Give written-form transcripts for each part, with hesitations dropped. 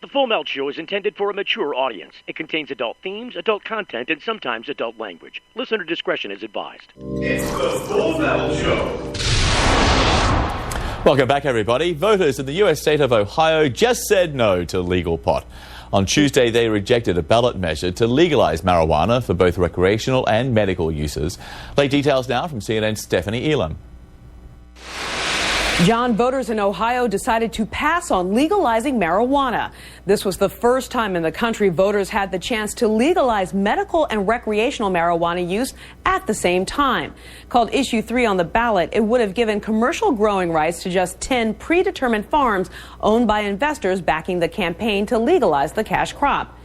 The Full Melt Show is intended for a mature audience. It contains adult themes, adult content, and sometimes adult language. Listener discretion is advised. It's the Full Melt Show. Welcome back, everybody. Voters in the U.S. state of Ohio just said no to legal pot. On Tuesday, they rejected a ballot measure to legalize marijuana for both recreational and medical uses. Late details now from CNN's Stephanie Elam. John, voters in Ohio decided to pass on legalizing marijuana. This was the first time in the country voters had the chance to legalize medical and recreational marijuana use at the same time. Called Issue 3 on the ballot, it would have given commercial growing rights to just 10 predetermined farms owned by investors backing the campaign to legalize the cash crop.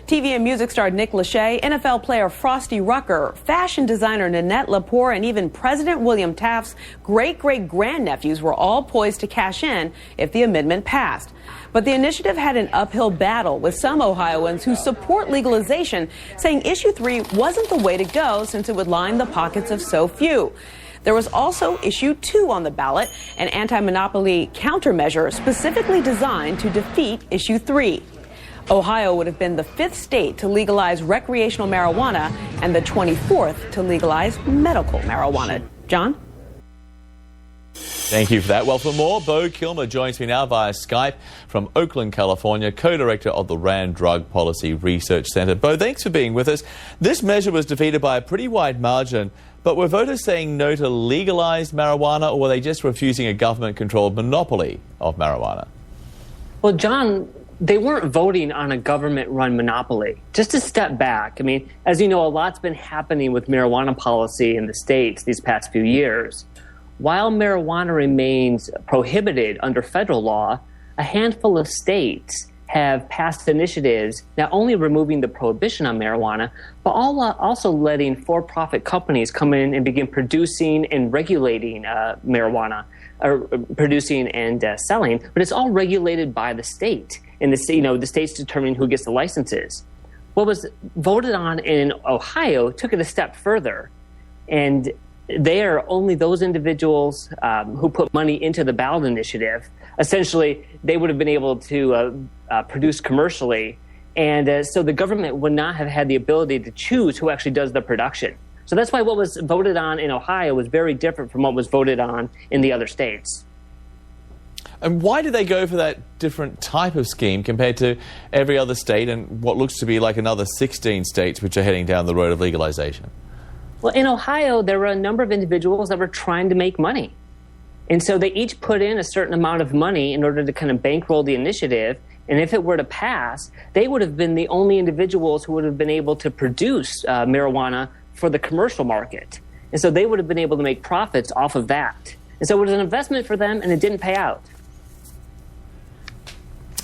TV and music star Nick Lachey, NFL player Frosty Rucker, fashion designer Nanette Lepore, and even President William Taft's great-great-grandnephews were all poised to cash in if the amendment passed. But the initiative had an uphill battle, with some Ohioans who support legalization saying Issue 3 wasn't the way to go since it would line the pockets of so few. There was also Issue 2 on the ballot, an anti-monopoly countermeasure specifically designed to defeat Issue 3. Ohio would have been the 5th state to legalize recreational marijuana and the 24th to legalize medical marijuana. John? Thank you for that. Well, for more, Bo Kilmer joins me now via Skype from Oakland, California, co-director of the RAND Drug Policy Research Center. Bo, thanks for being with us. This measure was defeated by a pretty wide margin, but were voters saying no to legalized marijuana, or were they just refusing a government-controlled monopoly of marijuana? Well, John, they weren't voting on a government-run monopoly. Just to step back, I mean, as you know, a lot's been happening with marijuana policy in the states these past few years. While marijuana remains prohibited under federal law, a handful of states have passed initiatives not only removing the prohibition on marijuana, but also letting for-profit companies come in and begin producing and regulating marijuana, or producing and selling. But it's all regulated by the state. And the state's determining who gets the licenses. What was voted on in Ohio took it a step further, and there only those individuals who put money into the ballot initiative, essentially, they would have been able to produce commercially, and so the government would not have had the ability to choose who actually does the production. So that's why what was voted on in Ohio was very different from what was voted on in the other states. And why did they go for that different type of scheme compared to every other state and what looks to be like another 16 states which are heading down the road of legalization? Well, in Ohio, there were a number of individuals that were trying to make money. And so they each put in a certain amount of money in order to kind of bankroll the initiative. And if it were to pass, they would have been the only individuals who would have been able to produce marijuana for the commercial market. And so they would have been able to make profits off of that. And so it was an investment for them, and it didn't pay out.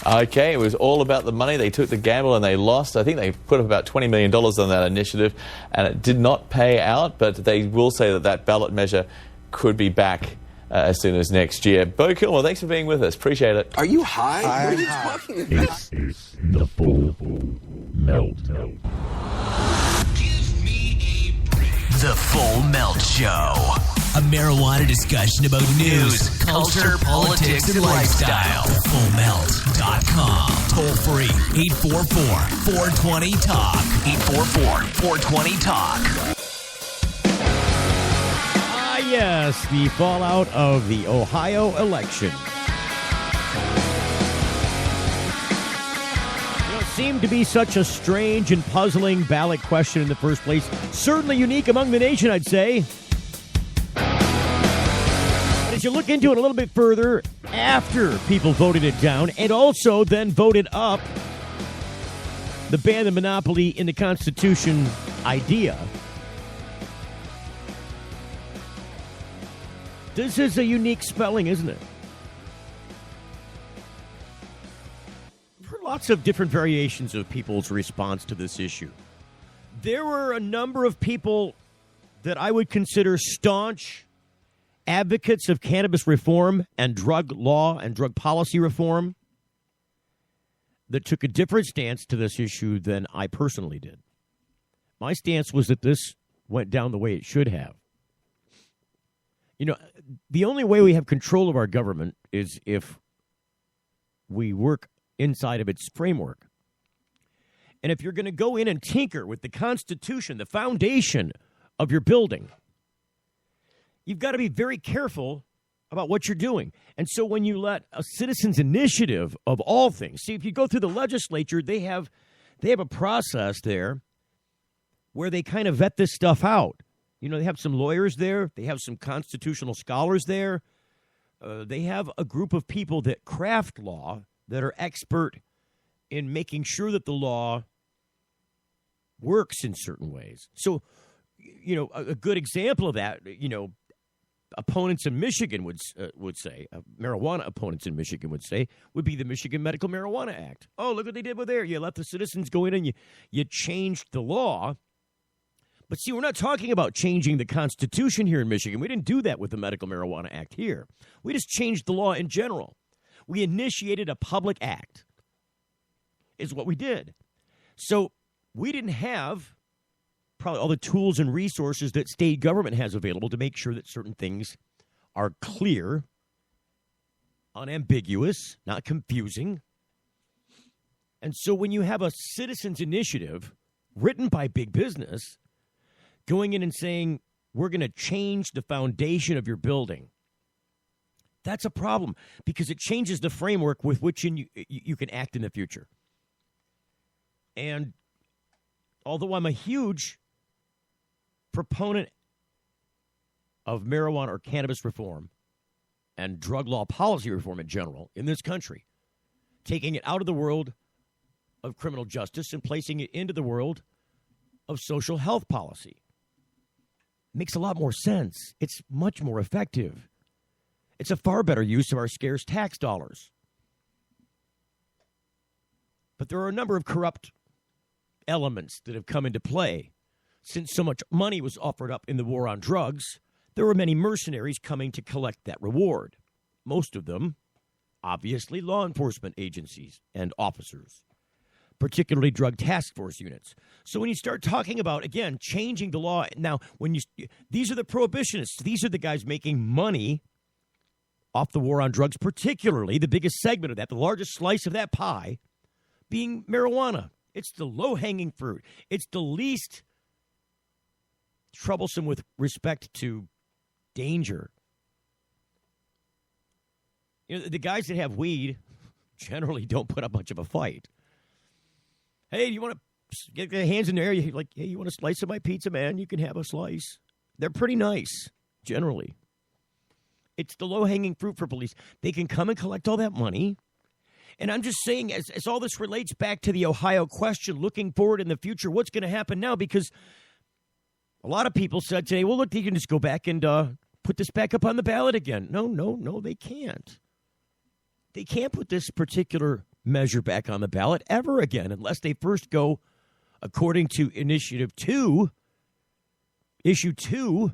Okay, it was all about the money. They took the gamble and they lost. I think they put up about $20 million on that initiative, and it did not pay out, but they will say that that ballot measure could be back as soon as next year. Bo Kilmer, thanks for being with us. Appreciate it. Are you high? What are you talking about? This is the Full Melt. The Full Melt Show. A marijuana discussion about news, culture, politics, and lifestyle. FullMelt.com. Toll free. 844-420-TALK. 844-420-TALK. Ah, yes, the fallout of the Ohio election. It seemed to be such a strange and puzzling ballot question in the first place. Certainly unique among the nation, I'd say. As you look into it a little bit further, after people voted it down and also then voted up the ban the monopoly in the Constitution idea, this is a unique spelling, isn't it? I've heard lots of different variations of people's response to this issue. There were a number of people that I would consider staunch advocates of cannabis reform and drug law and drug policy reform that took a different stance to this issue than I personally did. My stance was that this went down the way it should have. You know, the only way we have control of our government is if we work inside of its framework. And if you're going to go in and tinker with the Constitution, the foundation of your building, you've got to be very careful about what you're doing. And so when you let a citizen's initiative of all things, see, if you go through the legislature, they have a process there where they kind of vet this stuff out. You know, they have some lawyers there. They have some constitutional scholars there. They have a group of people that craft law that are expert in making sure that the law works in certain ways. So, you know, a good example of that, you know, opponents in Michigan would say, marijuana opponents in Michigan would say, would be the Michigan Medical Marijuana Act. Oh, look what they did with there. You let the citizens go in and you changed the law. But see, we're not talking about changing the Constitution here in Michigan. We didn't do that with the Medical Marijuana Act here. We just changed the law in general. We initiated a public act, is what we did. So we didn't have probably all the tools and resources that state government has available to make sure that certain things are clear, unambiguous, not confusing. And so when you have a citizen's initiative written by big business going in and saying, we're going to change the foundation of your building, that's a problem because it changes the framework with which you can act in the future. And although I'm a huge proponent of marijuana or cannabis reform and drug law policy reform in general in this country, taking it out of the world of criminal justice and placing it into the world of social health policy, makes a lot more sense. It's much more effective. It's a far better use of our scarce tax dollars. But there are a number of corrupt elements that have come into play. Since so much money was offered up in the war on drugs, there were many mercenaries coming to collect that reward. Most of them, obviously, law enforcement agencies and officers, particularly drug task force units. So when you start talking about, again, changing the law, now, these are the prohibitionists. These are the guys making money off the war on drugs, particularly the biggest segment of that, the largest slice of that pie, being marijuana. It's the low-hanging fruit. It's the least troublesome with respect to danger. You know, the guys that have weed generally don't put up much of a fight. Hey, you want to get your hands in there? You're like, hey, you want a slice of my pizza, man? You can have a slice. They're pretty nice, generally. It's the low-hanging fruit for police. They can come and collect all that money. And I'm just saying, as all this relates back to the Ohio question, looking forward in the future, what's going to happen now? Because a lot of people said today, well, look, they can just go back and put this back up on the ballot again. No, they can't. They can't put this particular measure back on the ballot ever again unless they first go, according to Initiative 2, Issue 2,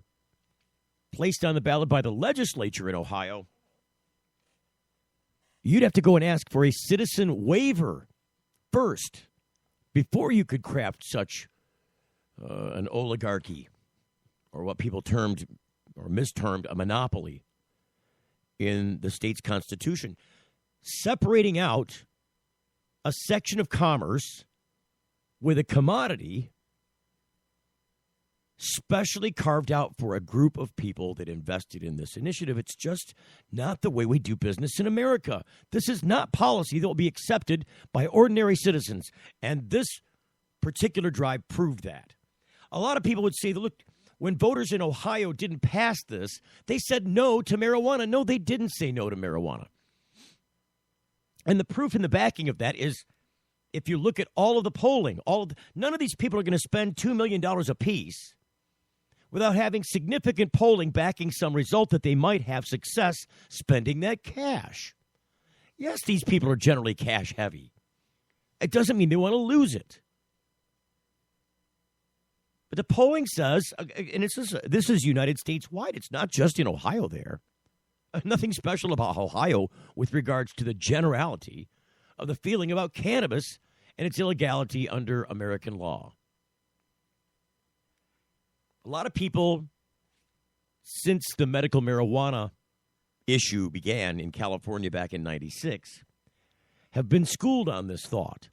placed on the ballot by the legislature in Ohio. You'd have to go and ask for a citizen waiver first before you could craft such an oligarchy, or what people termed or mistermed a monopoly in the state's constitution, separating out a section of commerce with a commodity specially carved out for a group of people that invested in this initiative. It's just not the way we do business in America. This is not policy that will be accepted by ordinary citizens, and this particular drive proved that. A lot of people would say, look, when voters in Ohio didn't pass this, they said no to marijuana. No, they didn't say no to marijuana. And the proof in the backing of that is if you look at all of the polling, none of these people are going to spend $2 million apiece without having significant polling backing some result that they might have success spending that cash. Yes, these people are generally cash heavy. It doesn't mean they want to lose it. But the polling says, and this is United States wide, it's not just in Ohio there. Nothing special about Ohio with regards to the generality of the feeling about cannabis and its illegality under American law. A lot of people, since the medical marijuana issue began in California back in '96, have been schooled on this thought.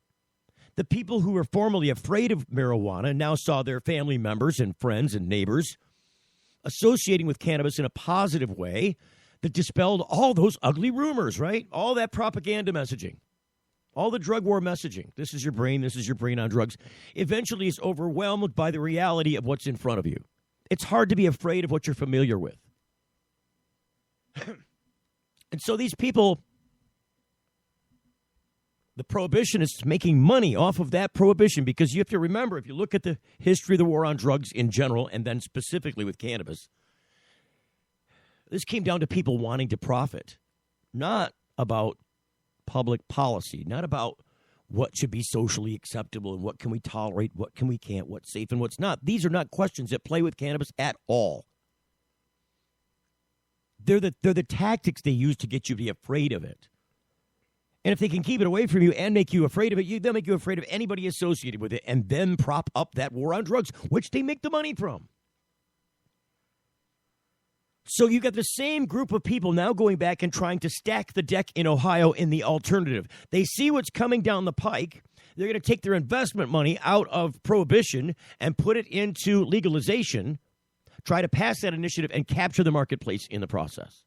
The people who were formerly afraid of marijuana now saw their family members and friends and neighbors associating with cannabis in a positive way that dispelled all those ugly rumors, right? All that propaganda messaging, all the drug war messaging. This is your brain on drugs. Eventually is overwhelmed by the reality of what's in front of you. It's hard to be afraid of what you're familiar with. And so these people, the prohibitionists, making money off of that prohibition, because you have to remember, if you look at the history of the war on drugs in general and then specifically with cannabis, this came down to people wanting to profit, not about public policy, not about what should be socially acceptable and what can we tolerate, what can we can't, what's safe and what's not. These are not questions that play with cannabis at all. They're the tactics they use to get you to be afraid of it. And if they can keep it away from you and make you afraid of it, they'll make you afraid of anybody associated with it and then prop up that war on drugs, which they make the money from. So you got the same group of people now going back and trying to stack the deck in Ohio in the alternative. They see what's coming down the pike. They're going to take their investment money out of prohibition and put it into legalization, try to pass that initiative and capture the marketplace in the process.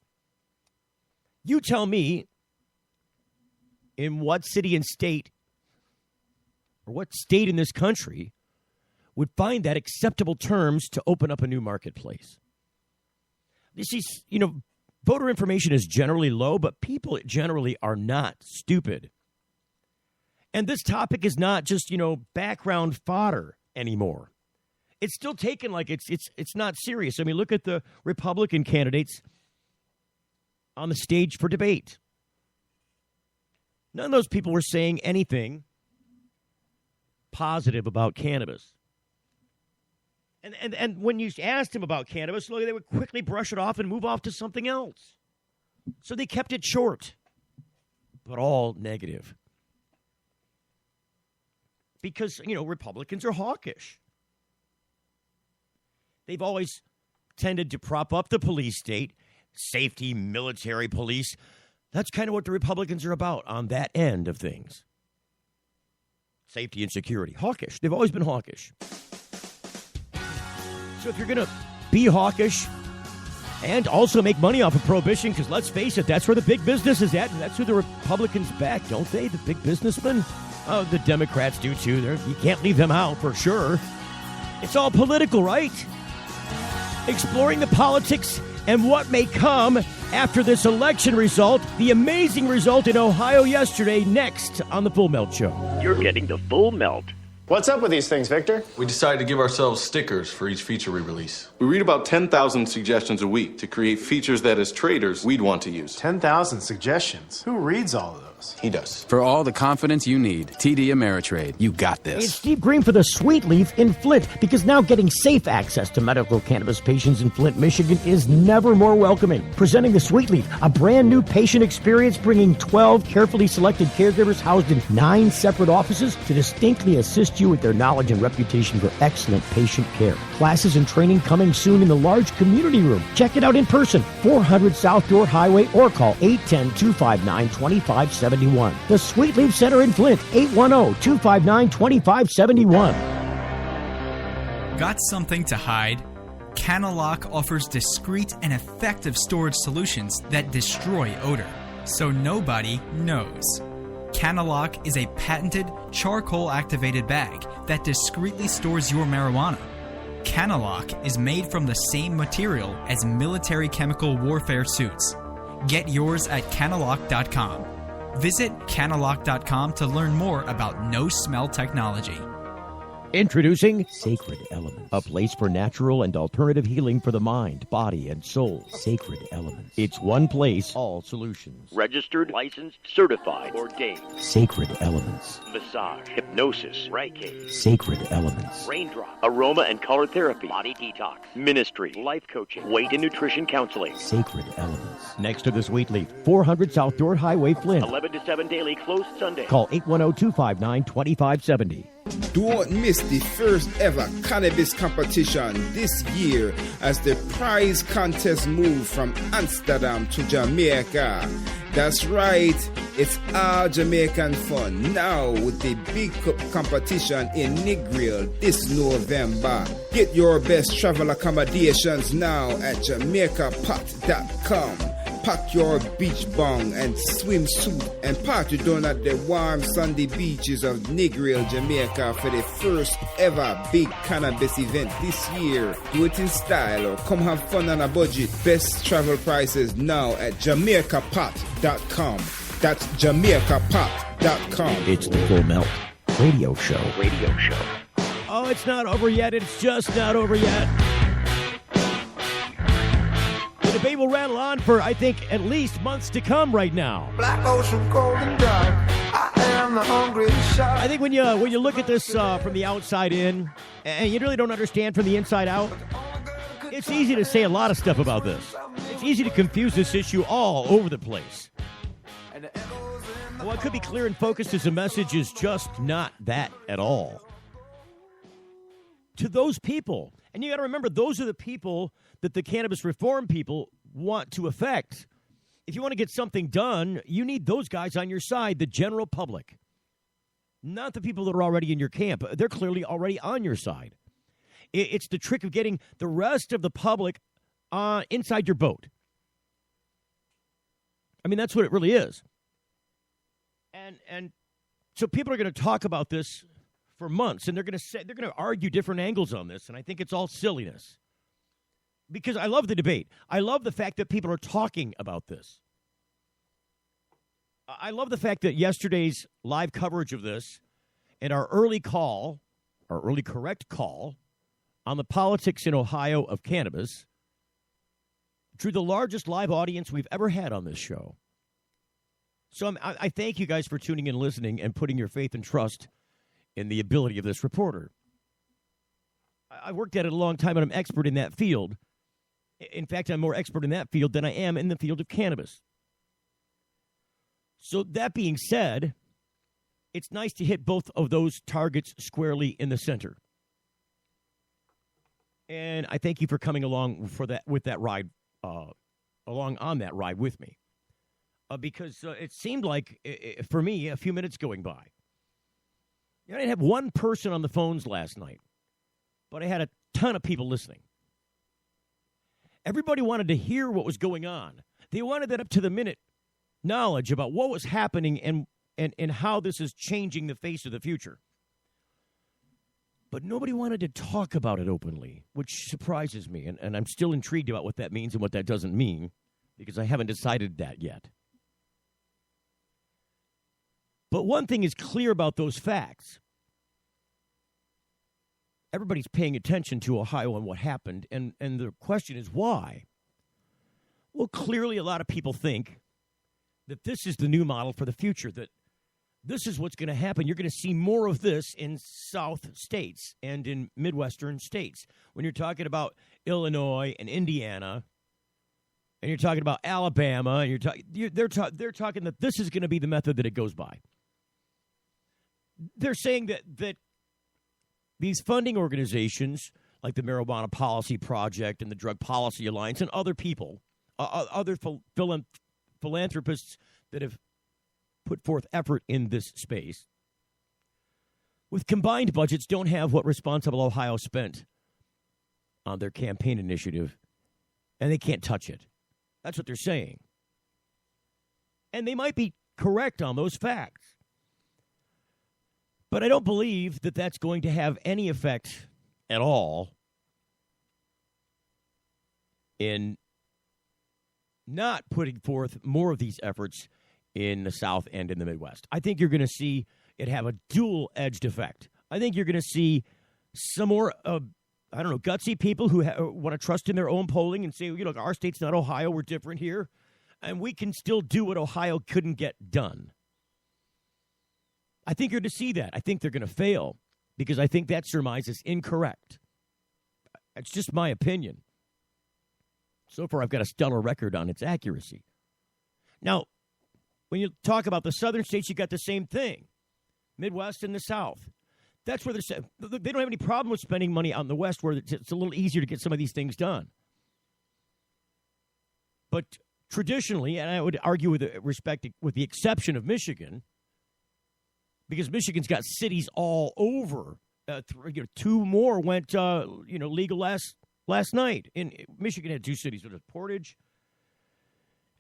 You tell me in what city and state or what state in this country would find that acceptable terms to open up a new marketplace. You see, voter information is generally low, but people generally are not stupid. And this topic is not just, background fodder anymore. It's still taken like it's not serious. I mean, look at the Republican candidates on the stage for debate. None of those people were saying anything positive about cannabis. And when you asked him about cannabis, they would quickly brush it off and move off to something else. So they kept it short, but all negative. Because, Republicans are hawkish. They've always tended to prop up the police state, safety, military, police. That's kind of what the Republicans are about on that end of things. Safety and security. Hawkish. They've always been hawkish. So if you're going to be hawkish and also make money off of prohibition, because let's face it, that's where the big business is at, and that's who the Republicans back, don't they? The big businessmen? Oh, the Democrats do too. You can't leave them out for sure. It's all political, right? Exploring the politics and what may come after this election result, the amazing result in Ohio yesterday, next on The Full Melt Show. You're getting The Full Melt. What's up with these things, Victor? We decided to give ourselves stickers for each feature we release. We read about 10,000 suggestions a week to create features that, as traders, we'd want to use. 10,000 suggestions? Who reads all of those? He does. For all the confidence you need, TD Ameritrade, you got this. It's Steve Green for the Sweet Leaf in Flint, because now getting safe access to medical cannabis patients in Flint, Michigan is never more welcoming. Presenting the Sweet Leaf, a brand new patient experience bringing 12 carefully selected caregivers housed in 9 separate offices to distinctly assist you with their knowledge and reputation for excellent patient care. Classes and training coming soon in the large community room. Check it out in person, 400 South Door Highway, or call 810-259-2571. The Sweet Leaf Center in Flint, 810-259-2571. Got something to hide? Canalock offers discreet and effective storage solutions that destroy odor, so nobody knows. Canalock is a patented charcoal-activated bag that discreetly stores your marijuana. Canalock is made from the same material as military chemical warfare suits. Get yours at canalock.com. Visit canalock.com to learn more about no-smell technology. Introducing Sacred Elements, a place for natural and alternative healing for the mind, body, and soul. Sacred Elements. It's one place, all solutions. Registered, licensed, certified, ordained. Sacred Elements. Massage, hypnosis, Reiki. Sacred Elements. Raindrop, aroma and color therapy, body detox, ministry, life coaching, weight and nutrition counseling. Sacred Elements. Next to the Sweet Leaf, 400 South Door Highway, Flint. 11 to 7 daily, closed Sunday. Call 810-259-2570. Don't miss the first ever cannabis competition this year as the prize contest moves from Amsterdam to Jamaica. That's right, it's all Jamaican fun now with the big cup competition in Negril this November. Get your best travel accommodations now at JamaicaPot.com. Pack your beach bong and swimsuit and party down at the warm sandy beaches of Negril, Jamaica for the first ever big cannabis event this year. Do it in style or come have fun on a budget. Best travel prices now at JamaicaPot.com. That's JamaicaPot.com. It's the Full Melt Radio Show. Oh, it's not over yet. It's just not over yet. The debate will rattle on for, I think, at least months to come right now. Black ocean, cold and dark. I am the hungry shark. I think when you look at this from the outside in, and you really don't understand from the inside out, it's easy to say a lot of stuff about this. It's easy to confuse this issue all over the place. What could be clear and focused as a message is just not that at all. To those people, and you got to remember, those are the people that the cannabis reform people want to affect. If you want to get something done, you need those guys on your side, the general public. Not the people that are already in your camp. They're clearly already on your side. It's the trick of getting the rest of the public inside your boat. I mean, that's what it really is. And so people are going to talk about this for months, and they're going to argue different angles on this, and I think it's all silliness. Because I love the debate. I love the fact that people are talking about this. I love the fact that yesterday's live coverage of this and our early correct call on the politics in Ohio of cannabis drew the largest live audience we've ever had on this show. So I thank you guys for tuning in, listening, and putting your faith and trust in the ability of this reporter. I've worked at it a long time, and I'm expert in that field. In fact, I'm more expert in that field than I am in the field of cannabis. So that being said, it's nice to hit both of those targets squarely in the center. And I thank you for coming along for that with that ride, along on that ride with me. Because it seemed like, for me, a few minutes going by. I didn't have one person on the phones last night, but I had a ton of people listening. Everybody wanted to hear what was going on. They wanted that up-to-the-minute knowledge about what was happening and how this is changing the face of the future. But nobody wanted to talk about it openly, which surprises me. And I'm still intrigued about what that means and what that doesn't mean, because I haven't decided that yet. But one thing is clear about those facts. Everybody's paying attention to Ohio and what happened, and the question is why? Well, clearly a lot of people think that this is the new model for the future, that this is what's going to happen. You're going to see more of this in South states and in Midwestern states. When you're talking about Illinois and Indiana, and you're talking about Alabama, and they're talking that this is going to be the method that it goes by. They're saying that these funding organizations, like the Marijuana Policy Project and the Drug Policy Alliance and other people, other philanthropists that have put forth effort in this space, with combined budgets, don't have what Responsible Ohio spent on their campaign initiative, and they can't touch it. That's what they're saying. And they might be correct on those facts. But I don't believe that that's going to have any effect at all in not putting forth more of these efforts in the South and in the Midwest. I think you're going to see it have a dual-edged effect. I think you're going to see some more, gutsy people who want to trust in their own polling and say, our state's not Ohio, we're different here, and we can still do what Ohio couldn't get done. I think you're to see that. I think they're going to fail because I think that surmise is incorrect. It's just my opinion. So far, I've got a stellar record on its accuracy. Now, when you talk about the southern states, you got the same thing. Midwest and the South. That's where they don't have any problem with spending money out in the West, where it's a little easier to get some of these things done. But traditionally, and I would argue with the exception of Michigan, because Michigan's got cities all over. 2 more went legal last night. In Michigan had 2 cities. It was Portage,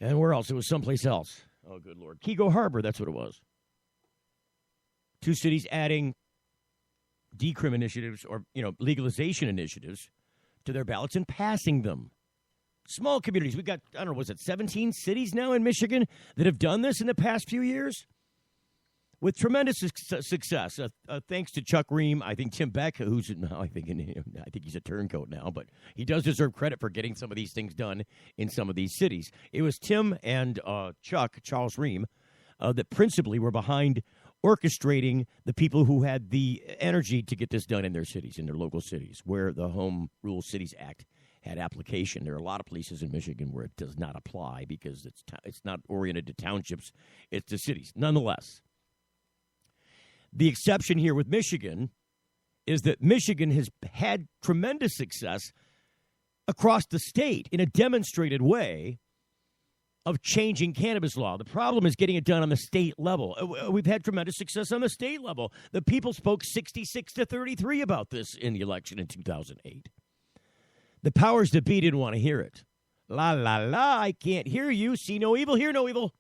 and where else? It was someplace else. Oh, good Lord. Kego Harbor, that's what it was. 2 cities adding decrim initiatives or, legalization initiatives to their ballots and passing them. Small communities. We've got, 17 cities now in Michigan that have done this in the past few years? With tremendous success, thanks to Chuck Ream, I think Tim Beck, who's now I think he's a turncoat now, but he does deserve credit for getting some of these things done in some of these cities. It was Tim and Charles Ream, that principally were behind orchestrating the people who had the energy to get this done in their cities, in their local cities, where the Home Rule Cities Act had application. There are a lot of places in Michigan where it does not apply because it's not oriented to townships, it's to cities. Nonetheless, the exception here with Michigan is that Michigan has had tremendous success across the state in a demonstrated way of changing cannabis law. The problem is getting it done on the state level. We've had tremendous success on the state level. The people spoke 66-33 about this in the election in 2008. The powers that be didn't want to hear it. La, la, la, I can't hear you. See no evil, hear no evil.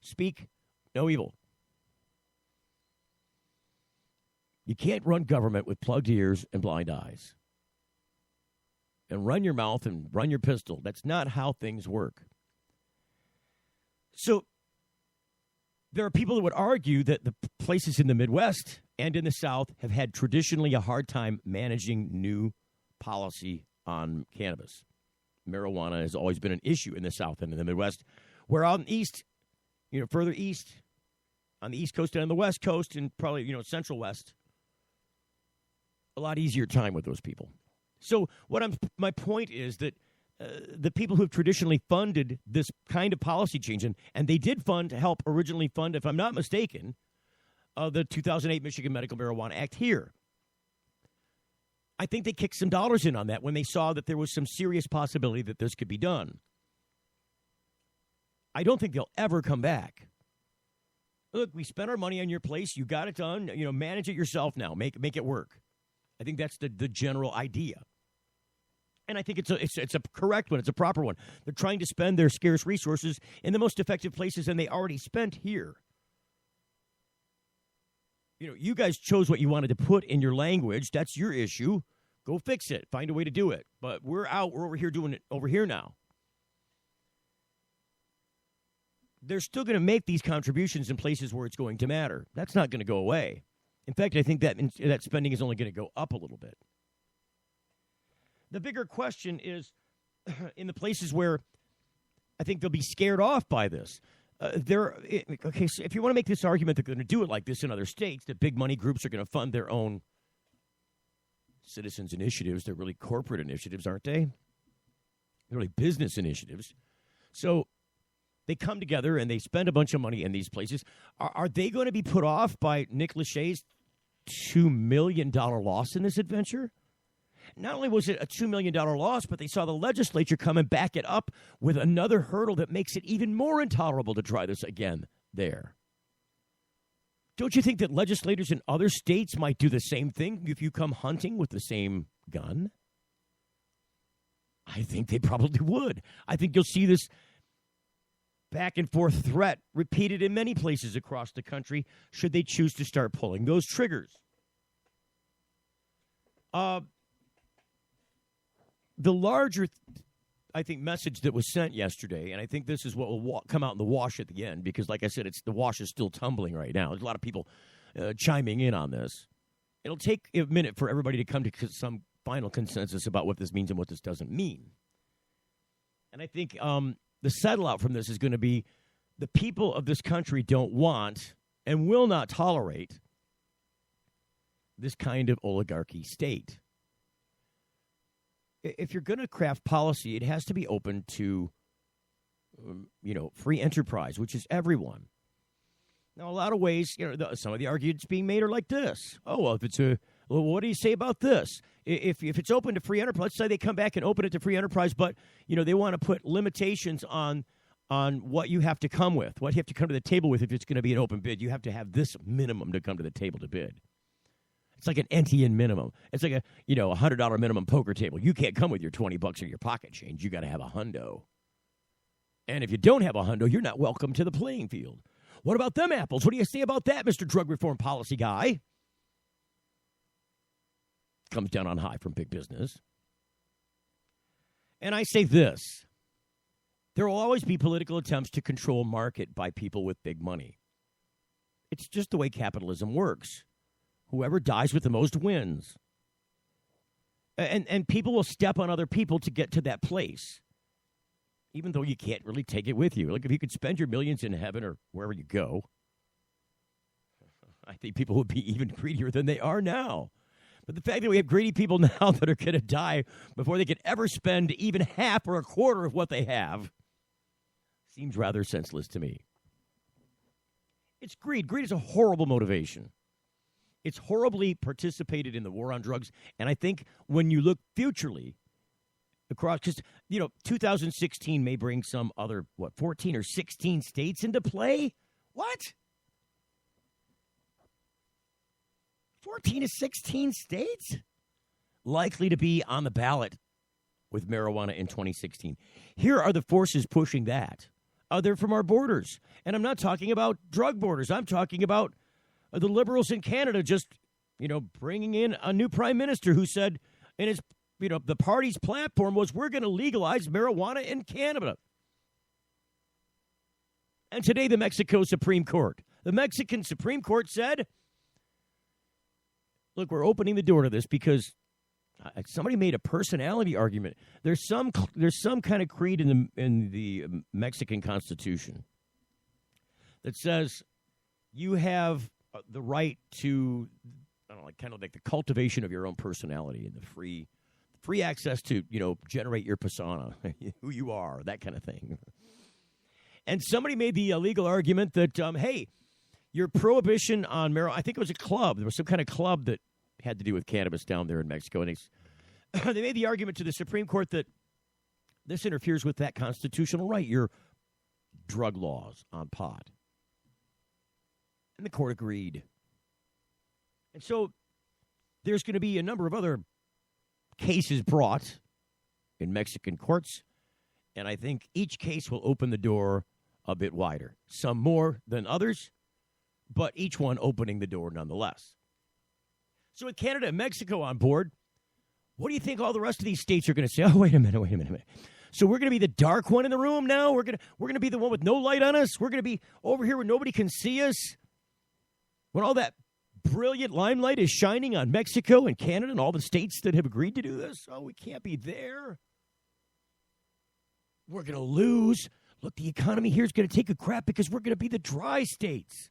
Speak no evil. You can't run government with plugged ears and blind eyes. And run your mouth and run your pistol. That's not how things work. So there are people that would argue that the places in the Midwest and in the South have had traditionally a hard time managing new policy on cannabis. Marijuana has always been an issue in the South and in the Midwest, where on the East, further east, on the East Coast and on the West Coast and probably, Central West, a lot easier time with those people. So my point is that the people who have traditionally funded this kind of policy change, and they did originally fund, if I'm not mistaken, the 2008 Michigan Medical Marijuana Act here. I think they kicked some dollars in on that when they saw that there was some serious possibility that this could be done. I don't think they'll ever come back. Look, we spent our money on your place. You got it done. Manage it yourself now. Make it work. I think that's the general idea. And I think it's a correct one. It's a proper one. They're trying to spend their scarce resources in the most effective places, and they already spent here. You guys chose what you wanted to put in your language. That's your issue. Go fix it. Find a way to do it. But we're out. We're over here doing it over here now. They're still going to make these contributions in places where it's going to matter. That's not going to go away. In fact, I think that spending is only going to go up a little bit. The bigger question is in the places where I think they'll be scared off by this. So if you want to make this argument they're going to do it like this in other states, that big money groups are going to fund their own citizens' initiatives. They're really corporate initiatives, aren't they? They're really business initiatives. So they come together and they spend a bunch of money in these places. Are they going to be put off by Nick Lachey's $2 million loss in this adventure? Not only was it a $2 million loss, but they saw the legislature come and back it up with another hurdle that makes it even more intolerable to try this again there. Don't you think that legislators in other states might do the same thing if you come hunting with the same gun? I think they probably would. I think you'll see this back and forth threat repeated in many places across the country should they choose to start pulling those triggers. The larger, I think, message that was sent yesterday, and I think this is what will come out in the wash at the end, because, like I said, the wash is still tumbling right now. There's a lot of people chiming in on this. It'll take a minute for everybody to come to some final consensus about what this means and what this doesn't mean. And I think the settle out from this is going to be the people of this country don't want and will not tolerate this kind of oligarchy state. If you're going to craft policy, it has to be open to, free enterprise, which is everyone. Now, a lot of ways, some of the arguments being made are like this. Oh, well, what do you say about this? If it's open to free enterprise, let's say they come back and open it to free enterprise, but, they want to put limitations on on what you have to come with, what you have to come to the table with if it's going to be an open bid. You have to have this minimum to come to the table to bid. It's like an NTN minimum. It's like a $100 minimum poker table. You can't come with your $20 or your pocket change. You got to have a hundo. And if you don't have a hundo, you're not welcome to the playing field. What about them apples? What do you say about that, Mr. Drug Reform Policy Guy? Comes down on high from big business. And I say this. There will always be political attempts to control market by people with big money. It's just the way capitalism works. Whoever dies with the most wins. And people will step on other people to get to that place, even though you can't really take it with you. Like, if you could spend your millions in heaven or wherever you go, I think people would be even greedier than they are now. But the fact that we have greedy people now that are going to die before they could ever spend even half or a quarter of what they have seems rather senseless to me. It's greed. Greed is a horrible motivation. It's horribly participated in the war on drugs. And I think when you look futurely across, because, 2016 may bring some other, 14 or 16 states into play? What? 14 to 16 states likely to be on the ballot with marijuana in 2016. Here are the forces pushing that. They're from our borders. And I'm not talking about drug borders. I'm talking about the liberals in Canada just, bringing in a new prime minister who said in his, the party's platform was, we're going to legalize marijuana in Canada. And today, the Mexican Supreme Court said, look, we're opening the door to this because somebody made a personality argument. There's some kind of creed in the Mexican Constitution that says you have the right to, kind of like the cultivation of your own personality and the free access to, generate your persona, who you are, that kind of thing. And somebody made the legal argument that, hey, your prohibition on marijuana, I think it was a club. There was some kind of club that had to do with cannabis down there in Mexico. And they made the argument to the Supreme Court that this interferes with that constitutional right, your drug laws on pot. And the court agreed. And so there's going to be a number of other cases brought in Mexican courts. And I think each case will open the door a bit wider. Some more than others, but each one opening the door nonetheless. So with Canada and Mexico on board, what do you think all the rest of these states are going to say? Oh, wait a minute. So we're going to be the dark one in the room now? We're going to be the one with no light on us? We're going to be over here where nobody can see us? When all that brilliant limelight is shining on Mexico and Canada and all the states that have agreed to do this? Oh, we can't be there. We're going to lose. Look, the economy here is going to take a crap because we're going to be the dry states.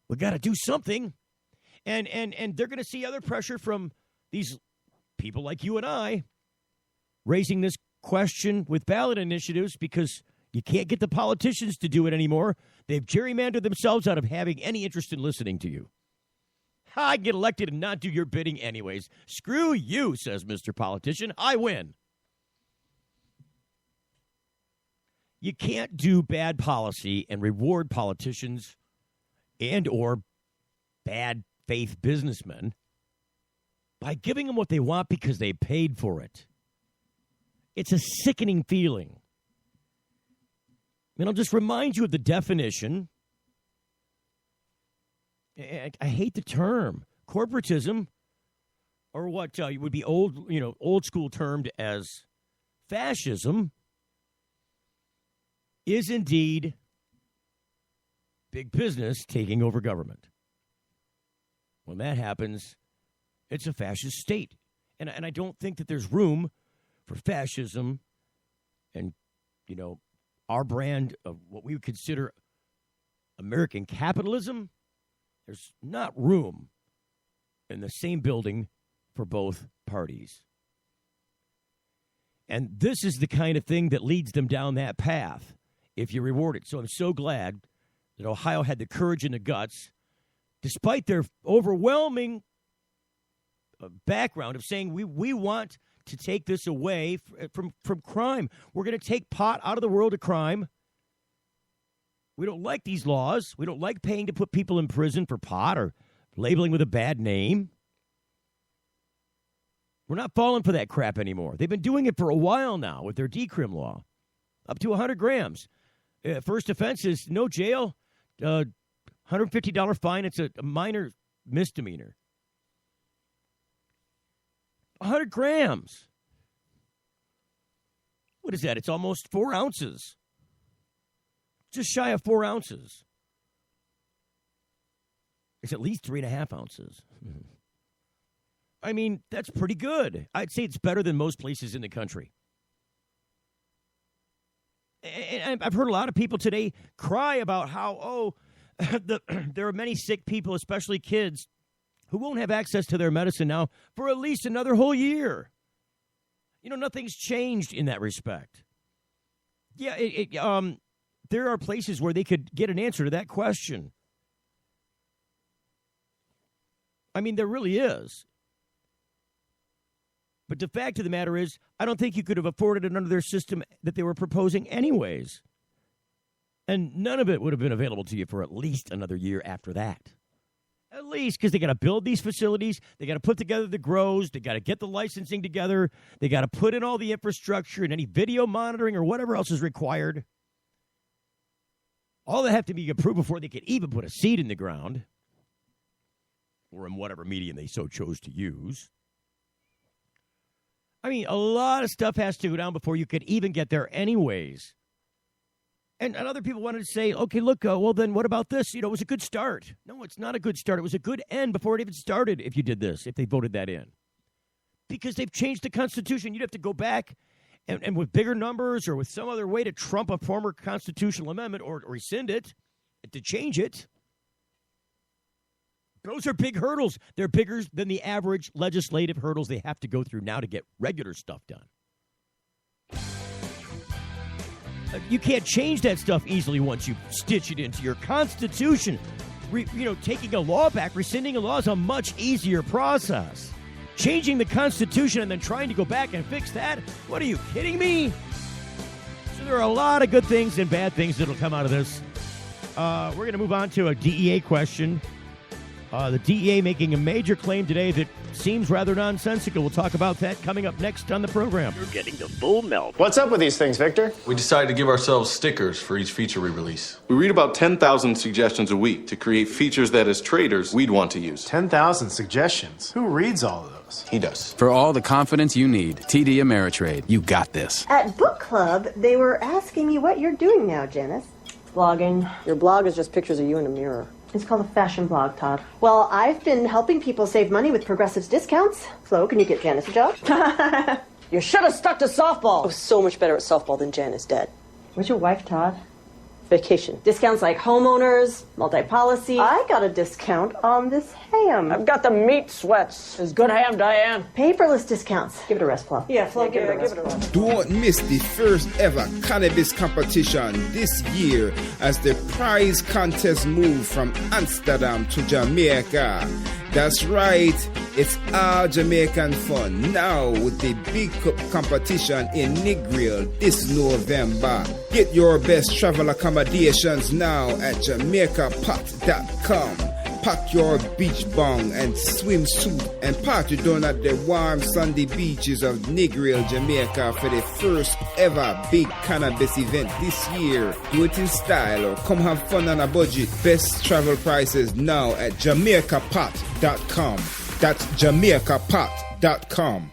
We got to do something. And they're going to see other pressure from these people like you and I raising this question with ballot initiatives because you can't get the politicians to do it anymore. They've gerrymandered themselves out of having any interest in listening to you. I get elected and not do your bidding anyways. Screw you, says Mr. Politician. I win. You can't do bad policy and reward politicians and or bad faith businessmen by giving them what they want because they paid for it. It's a sickening feeling. And I'll just remind you of the definition. I hate the term corporatism, or what would be old school termed as fascism, is indeed big business taking over government. When that happens, it's a fascist state. And I don't think that there's room for fascism and, our brand of what we would consider American capitalism. There's not room in the same building for both parties. And this is the kind of thing that leads them down that path if you reward it. So I'm so glad that Ohio had the courage and the guts, despite their overwhelming background of saying we want to take this away from crime. We're going to take pot out of the world of crime. We don't like these laws. We don't like paying to put people in prison for pot or labeling with a bad name. We're not falling for that crap anymore. They've been doing it for a while now with their decrim law. Up to 100 grams. First offense is no jail, $150 fine. It's a minor misdemeanor. 100 grams. What is that? It's almost 4 ounces. Just shy of 4 ounces. It's at least 3.5 ounces. I mean, that's pretty good. I'd say it's better than most places in the country. And I've heard a lot of people today cry about how, there are many sick people, especially kids, who won't have access to their medicine now for at least another whole year. You know, nothing's changed in that respect. Yeah, there are places where they could get an answer to that question. I mean, there really is. But the fact of the matter is, I don't think you could have afforded it under their system that they were proposing anyways. And none of it would have been available to you for at least another year after that. At least, because they got to build these facilities, they got to put together the grows, they got to get the licensing together, they got to put in all the infrastructure and any video monitoring or whatever else is required. All that have to be approved before they could even put a seed in the ground, or in whatever medium they so chose to use. I mean, a lot of stuff has to go down before you could even get there anyways. And other people wanted to say, okay, look, well, then what about this? You know, it was a good start. No, it's not a good start. It was a good end before it even started if you did this, if they voted that in. Because they've changed the Constitution. You'd have to go back and with bigger numbers or with some other way to trump a former constitutional amendment or rescind it to change it. Those are big hurdles. They're bigger than the average legislative hurdles they have to go through now to get regular stuff done. You can't change that stuff easily once you stitch it into your Constitution. Taking a law back, rescinding a law is a much easier process. Changing the Constitution and then trying to go back and fix that? What, are you kidding me? So there are a lot of good things and bad things that will come out of this. We're going to move on to a DEA question. The DEA making a major claim today that seems rather nonsensical. We'll talk about that coming up next on the program. You're getting the full melt. What's up with these things, Victor? We decided to give ourselves stickers for each feature we release. We read about 10,000 suggestions a week to create features that, as traders, we'd want to use. 10,000 suggestions? Who reads all of those? He does. For all the confidence you need, TD Ameritrade. You got this. At book club, they were asking me what you're doing now, Janice. Blogging. Your blog is just pictures of you in a mirror. It's called a fashion blog, Todd. Well, I've been helping people save money with Progressive's discounts. Flo, can you get Janice a job? You should have stuck to softball. I was so much better at softball than Janice did. Where's your wife, Todd? Vacation. Discounts like homeowners, multi-policy. I got a discount on this ham. I've got the meat sweats. It's good ham, Diane. Paperless discounts. Give it a rest, Flo. Yeah, Flo, give it a rest. Don't miss the first ever cannabis competition this year as the prize contest moved from Amsterdam to Jamaica. That's right, it's all Jamaican fun now with the Big Cup competition in Negril this November. Get your best travel accommodations now at JamaicaPot.com. Pack your beach bong and swimsuit and party down at the warm sandy beaches of Negril, Jamaica for the first ever big cannabis event this year. Do it in style or come have fun on a budget. Best travel prices now at JamaicaPot.com. That's JamaicaPot.com.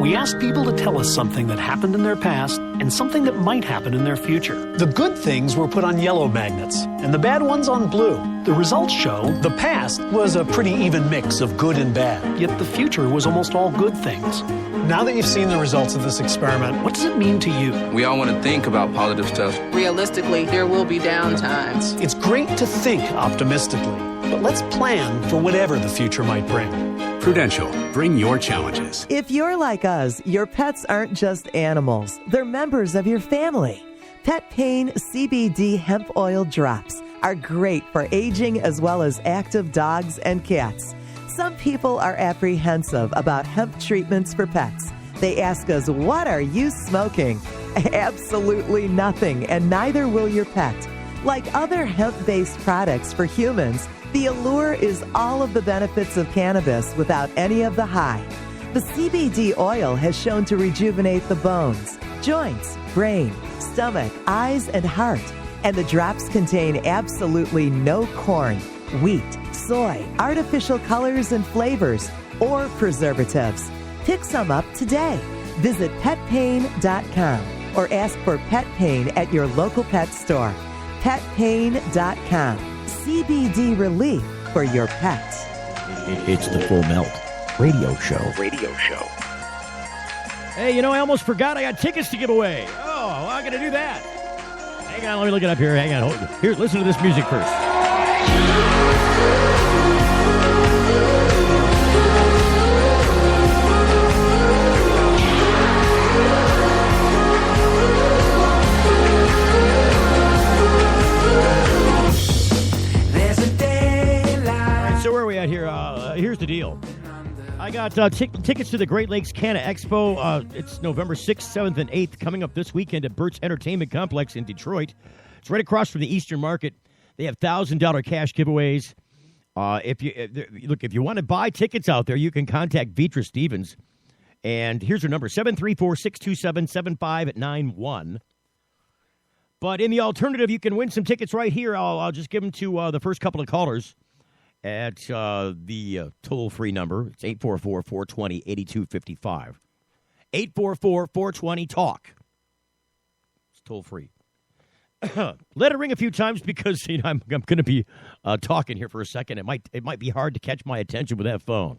We ask people to tell us something that happened in their past and something that might happen in their future. The good things were put on yellow magnets and the bad ones on blue. The results show the past was a pretty even mix of good and bad, yet the future was almost all good things. Now that you've seen the results of this experiment, what does it mean to you? We all want to think about positive stuff. Realistically, there will be downtimes. It's great to think optimistically, but let's plan for whatever the future might bring. Prudential, bring your challenges. If you're like us, your pets aren't just animals. They're members of your family. Pet Pain CBD hemp oil drops are great for aging as well as active dogs and cats. Some people are apprehensive about hemp treatments for pets. They ask us, what are you smoking? Absolutely nothing, and neither will your pet. Like other hemp-based products for humans, the allure is all of the benefits of cannabis without any of the high. The CBD oil has shown to rejuvenate the bones, joints, brain, stomach, eyes, and heart. And the drops contain absolutely no corn, wheat, soy, artificial colors and flavors, or preservatives. Pick some up today. Visit petpain.com or ask for Pet Pain at your local pet store. Petpain.com. CBD relief for your pet. It's the Full Melt Radio Show. Hey, I almost forgot I got tickets to give away. Oh, well, I'm going to do that. Hang on, let me look it up here. Hang on. Here, listen to this music first. So where are we at here? Here's the deal. I got tickets to the Great Lakes Canada Expo. It's November 6th, 7th, and 8th, coming up this weekend at Bert's Entertainment Complex in Detroit. It's right across from the Eastern Market. They have $1,000 cash giveaways. If you want to buy tickets out there, you can contact Vitra Stevens. And here's her number, 734-627-7591. But in the alternative, you can win some tickets right here. I'll just give them to the first couple of callers at the toll-free number. It's 844-420-8255. 844-420-TALK. It's toll-free. Let it ring a few times because I'm going to be talking here for a second. It might be hard to catch my attention with that phone.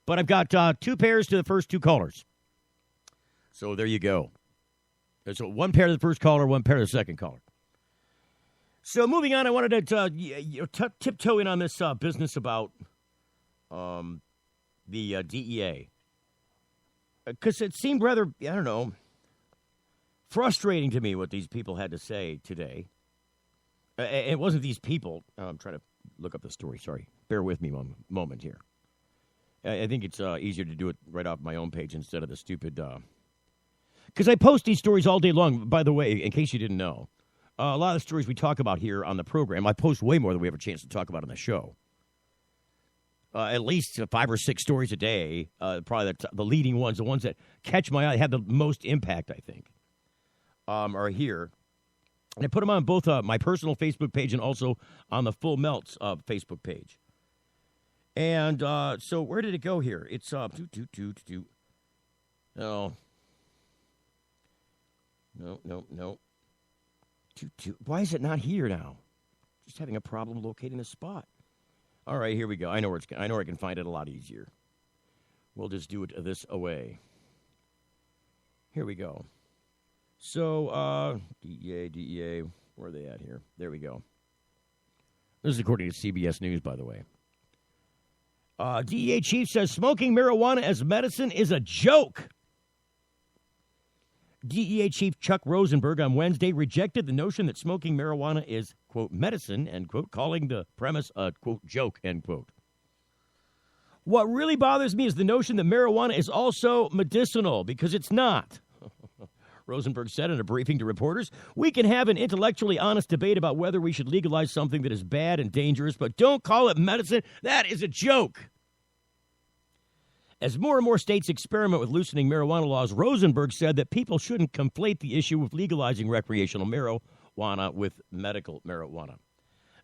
But I've got 2 pairs to the first 2 callers. So there you go. So 1 pair to the first caller, 1 pair to the second caller. So moving on, I wanted to tiptoe in on this business about the DEA. Because it seemed rather, frustrating to me what these people had to say today. It wasn't these people. I'm trying to look up the story. Sorry. Bear with me a moment here. I think it's easier to do it right off my own page instead of the stupid... Because I post these stories all day long, by the way, in case you didn't know. A lot of the stories we talk about here on the program, I post way more than we have a chance to talk about on the show. At least 5 or 6 stories a day, probably the leading ones, the ones that catch my eye, have the most impact, I think, are here. And I put them on both my personal Facebook page and also on the Full Melts Facebook page. And so where did it go here? It's No. Why is it not here now? Just having a problem locating the spot. All right, here we go. I know where I can find it a lot easier. We'll just do it this away. Here we go. So, DEA, where are they at here? There we go. This is according to CBS News, by the way. DEA chief says smoking marijuana as medicine is a joke. DEA Chief Chuck Rosenberg on Wednesday rejected the notion that smoking marijuana is, quote, medicine, end quote, calling the premise a, quote, joke, end quote. What really bothers me is the notion that marijuana is also medicinal, because it's not. Rosenberg said in a briefing to reporters, we can have an intellectually honest debate about whether we should legalize something that is bad and dangerous, but don't call it medicine. That is a joke. As more and more states experiment with loosening marijuana laws, Rosenberg said that people shouldn't conflate the issue of legalizing recreational marijuana with medical marijuana.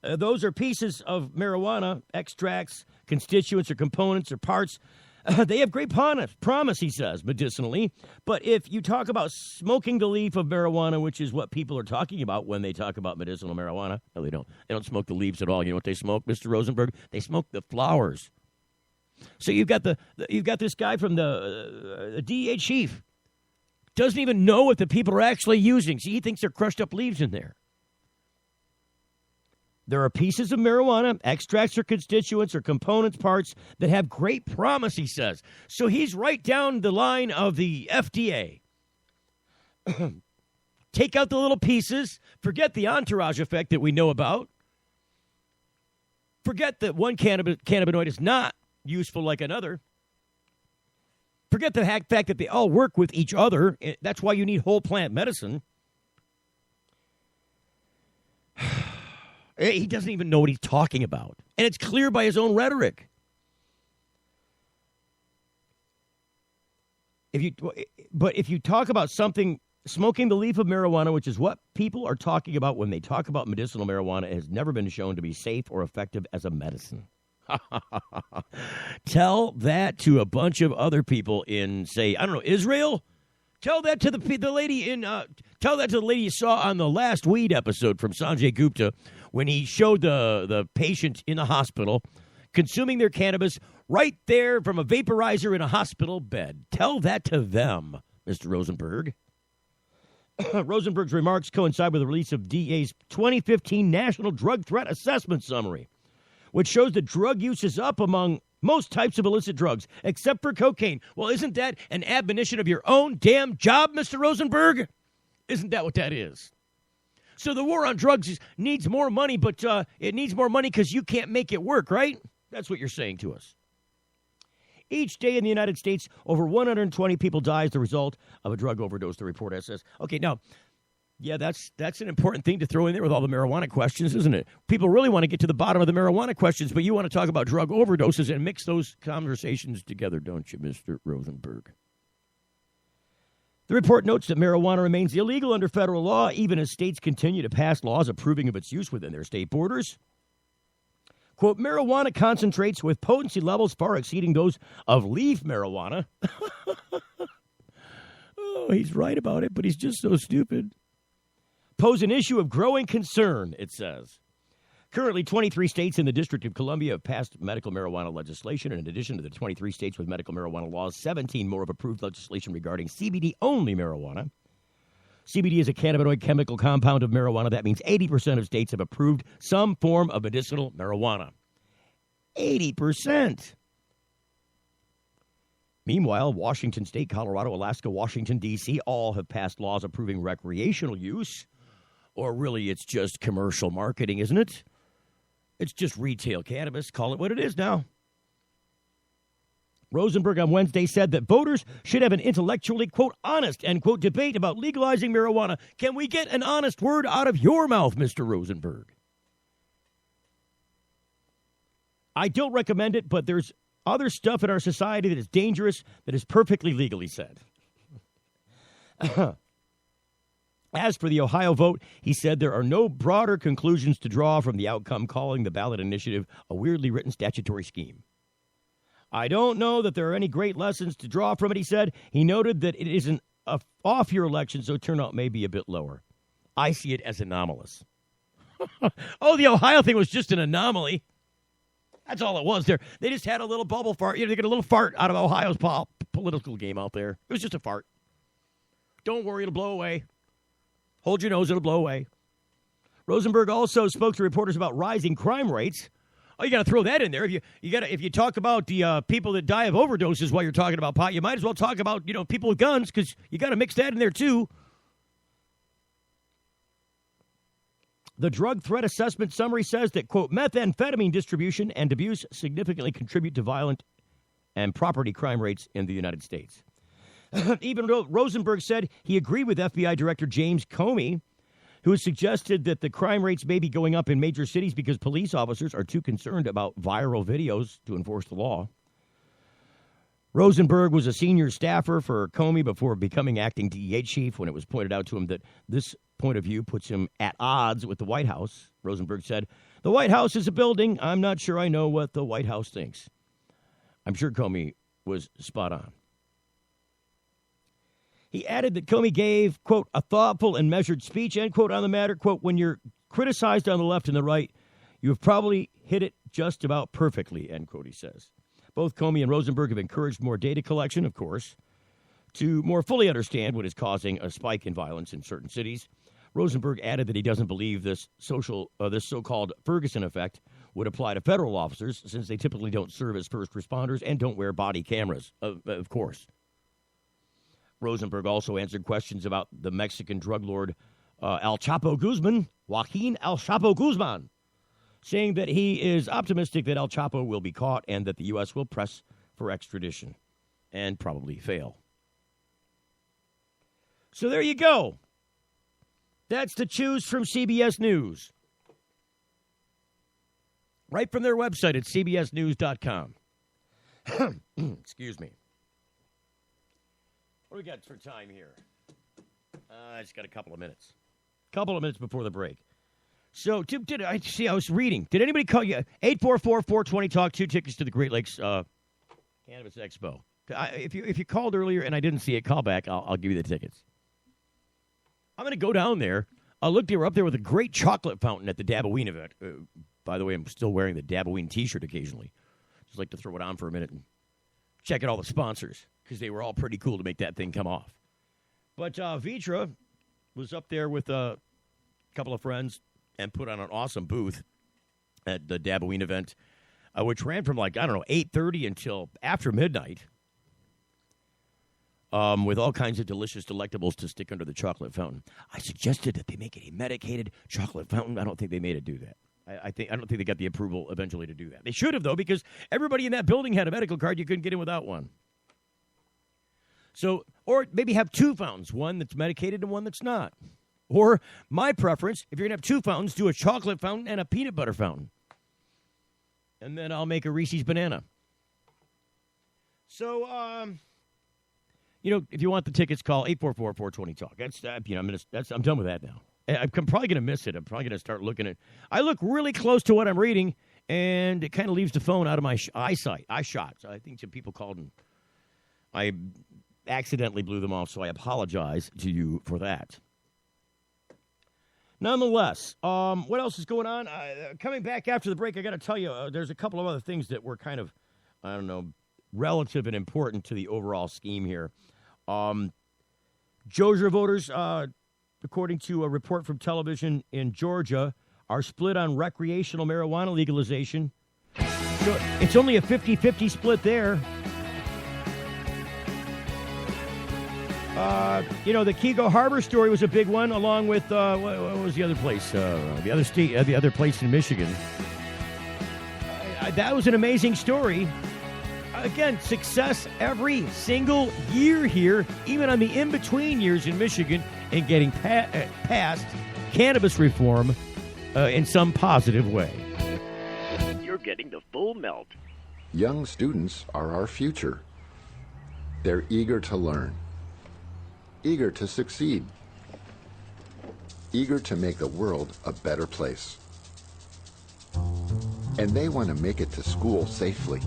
Those are pieces of marijuana, extracts, constituents or components or parts. They have great promise, he says, medicinally. But if you talk about smoking the leaf of marijuana, which is what people are talking about when they talk about medicinal marijuana, no, they don't. They don't smoke the leaves at all. You know what they smoke, Mr. Rosenberg? They smoke the flowers. So you've got this guy from the DEA chief. Doesn't even know what the people are actually using. See, he thinks they're crushed up leaves in there. There are pieces of marijuana, extracts or constituents or components, parts that have great promise, he says. So he's right down the line of the FDA. Take out the little pieces. Forget the entourage effect that we know about. Forget that one cannabinoid is not useful like another. Forget the fact that they all work with each other. That's why you need whole plant medicine. He doesn't even know what he's talking about. And it's clear by his own rhetoric. But if you talk about something, smoking the leaf of marijuana, which is what people are talking about when they talk about medicinal marijuana, it has never been shown to be safe or effective as a medicine. Tell that to a bunch of other people in, say, I don't know, Israel. Tell that to the lady in. Tell that to the lady you saw on the last weed episode from Sanjay Gupta when he showed the patient in the hospital consuming their cannabis right there from a vaporizer in a hospital bed. Tell that to them, Mr. Rosenberg. Rosenberg's remarks coincide with the release of DEA's 2015 National Drug Threat Assessment Summary, which shows that drug use is up among most types of illicit drugs, except for cocaine. Well, isn't that an admonition of your own damn job, Mr. Rosenberg? Isn't that what that is? So the war on drugs needs more money, but it needs more money because you can't make it work, right? That's what you're saying to us. Each day in the United States, over 120 people die as the result of a drug overdose, the report says. Okay, now, yeah, that's an important thing to throw in there with all the marijuana questions, isn't it? People really want to get to the bottom of the marijuana questions, but you want to talk about drug overdoses and mix those conversations together, don't you, Mr. Rosenberg? The report notes that marijuana remains illegal under federal law, even as states continue to pass laws approving of its use within their state borders. Quote, marijuana concentrates with potency levels far exceeding those of leaf marijuana. Oh, he's right about it, but he's just so stupid. Pose an issue of growing concern, it says. Currently, 23 states in the District of Columbia have passed medical marijuana legislation. In addition to the 23 states with medical marijuana laws, 17 more have approved legislation regarding CBD-only marijuana. CBD is a cannabinoid chemical compound of marijuana. That means 80% of states have approved some form of medicinal marijuana. 80%. Meanwhile, Washington State, Colorado, Alaska, Washington, D.C. all have passed laws approving recreational use. Or really, it's just commercial marketing, isn't it? It's just retail cannabis. Call it what it is now. Rosenberg on Wednesday said that voters should have an intellectually, quote, honest, end quote, debate about legalizing marijuana. Can we get an honest word out of your mouth, Mr. Rosenberg? I don't recommend it, but there's other stuff in our society that is dangerous that is perfectly legal, he said. As for the Ohio vote, he said there are no broader conclusions to draw from the outcome, calling the ballot initiative a weirdly written statutory scheme. I don't know that there are any great lessons to draw from it, he said. He noted that it is an off-year election, so turnout may be a bit lower. I see it as anomalous. Oh, the Ohio thing was just an anomaly. That's all it was there. They just had a little bubble fart. They got a little fart out of Ohio's political game out there. It was just a fart. Don't worry, it'll blow away. Hold your nose, it'll blow away. Rosenberg also spoke to reporters about rising crime rates. Oh, you got to throw that in there. If you talk about the people that die of overdoses while you're talking about pot, you might as well talk about people with guns, because you got to mix that in there too. The Drug Threat Assessment Summary says that, quote, methamphetamine distribution and abuse significantly contribute to violent and property crime rates in the United States. Even though Rosenberg said he agreed with FBI Director James Comey, who has suggested that the crime rates may be going up in major cities because police officers are too concerned about viral videos to enforce the law. Rosenberg was a senior staffer for Comey before becoming acting DEA chief. When it was pointed out to him that this point of view puts him at odds with the White House, Rosenberg said, "The White House is a building. I'm not sure I know what the White House thinks." I'm sure Comey was spot on. He added that Comey gave, quote, a thoughtful and measured speech, end quote, on the matter. Quote, when you're criticized on the left and the right, you have probably hit it just about perfectly, end quote, he says. Both Comey and Rosenberg have encouraged more data collection, of course, to more fully understand what is causing a spike in violence in certain cities. Rosenberg added that he doesn't believe this so-called Ferguson effect would apply to federal officers, since they typically don't serve as first responders and don't wear body cameras, of course. Rosenberg also answered questions about the Mexican drug lord Joaquin El Chapo Guzman, saying that he is optimistic that El Chapo will be caught and that the U.S. will press for extradition and probably fail. So there you go. That's to choose from CBS News. Right from their website at cbsnews.com. Excuse me. What do we got for time here? I just got a couple of minutes. Couple of minutes before the break. So, did I see? I was reading. Did anybody call you? 844-420-TALK, 2 tickets to the Great Lakes Cannabis Expo. If you called earlier and I didn't see it, call back. I'll give you the tickets. I'm going to go down there. Look, they were up there with a great chocolate fountain at the Daboween event. By the way, I'm still wearing the Daboween T-shirt occasionally. Just like to throw it on for a minute and check out all the sponsors because they were all pretty cool to make that thing come off. But Vitra was up there with a couple of friends and put on an awesome booth at the Daboween event, which ran from 8:30 until after midnight, with all kinds of delicious delectables to stick under the chocolate fountain. I suggested that they make it a medicated chocolate fountain. I don't think they made it do that. I don't think they got the approval eventually to do that. They should have, though, because everybody in that building had a medical card. You couldn't get in without one. So, or maybe have two fountains, one that's medicated and one that's not. Or my preference, if you're going to have two fountains, do a chocolate fountain and a peanut butter fountain. And then I'll make a Reese's banana. So, if you want the tickets, call 844-420-TALK. I'm done with that now. I'm probably going to miss it. I'm probably going to start looking at. I look really close to what I'm reading, and it kind of leaves the phone out of my eye shot. So I think some people called and I accidentally blew them off. So I apologize to you for that. Nonetheless, what else is going on? Coming back after the break, I got to tell you, there's a couple of other things that were kind of, relative and important to the overall scheme here. Georgia voters, according to a report from television in Georgia, are split on recreational marijuana legalization. So it's only a 50-50 split there. The Kego Harbor story was a big one, along with, what was the other place? The other place in Michigan. That was an amazing story. Again, success every single year here, even on the in-between years in Michigan, in getting past cannabis reform in some positive way. You're getting the full melt. Young students are our future. They're eager to learn, eager to succeed, eager to make the world a better place. And they want to make it to school safely.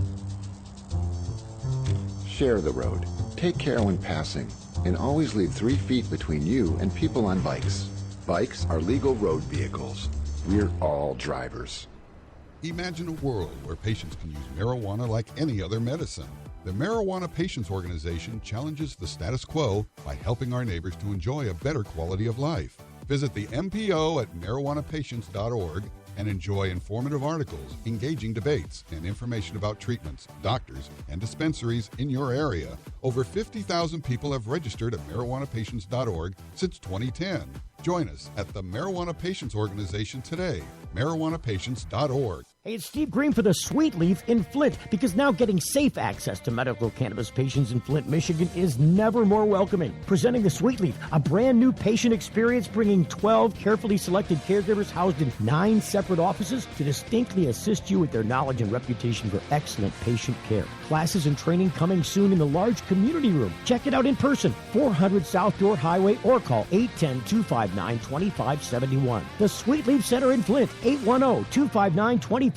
Share the road, take care when passing, and always leave 3 feet between you and people on bikes. Bikes are legal road vehicles. We're all drivers. Imagine a world where patients can use marijuana like any other medicine. The Marijuana Patients Organization challenges the status quo by helping our neighbors to enjoy a better quality of life. Visit the MPO at marijuanapatients.org and enjoy informative articles, engaging debates, and information about treatments, doctors, and dispensaries in your area. Over 50,000 people have registered at marijuanapatients.org since 2010. Join us at the Marijuana Patients Organization today, marijuanapatients.org. Hey, it's Steve Green for the Sweet Leaf in Flint, because now getting safe access to medical cannabis patients in Flint, Michigan is never more welcoming. Presenting the Sweet Leaf, a brand new patient experience bringing 12 carefully selected caregivers housed in 9 separate offices to distinctly assist you with their knowledge and reputation for excellent patient care. Classes and training coming soon in the large community room. Check it out in person, 400 South Door Highway, or call 810-259-2571. The Sweet Leaf Center in Flint, 810-259-2571.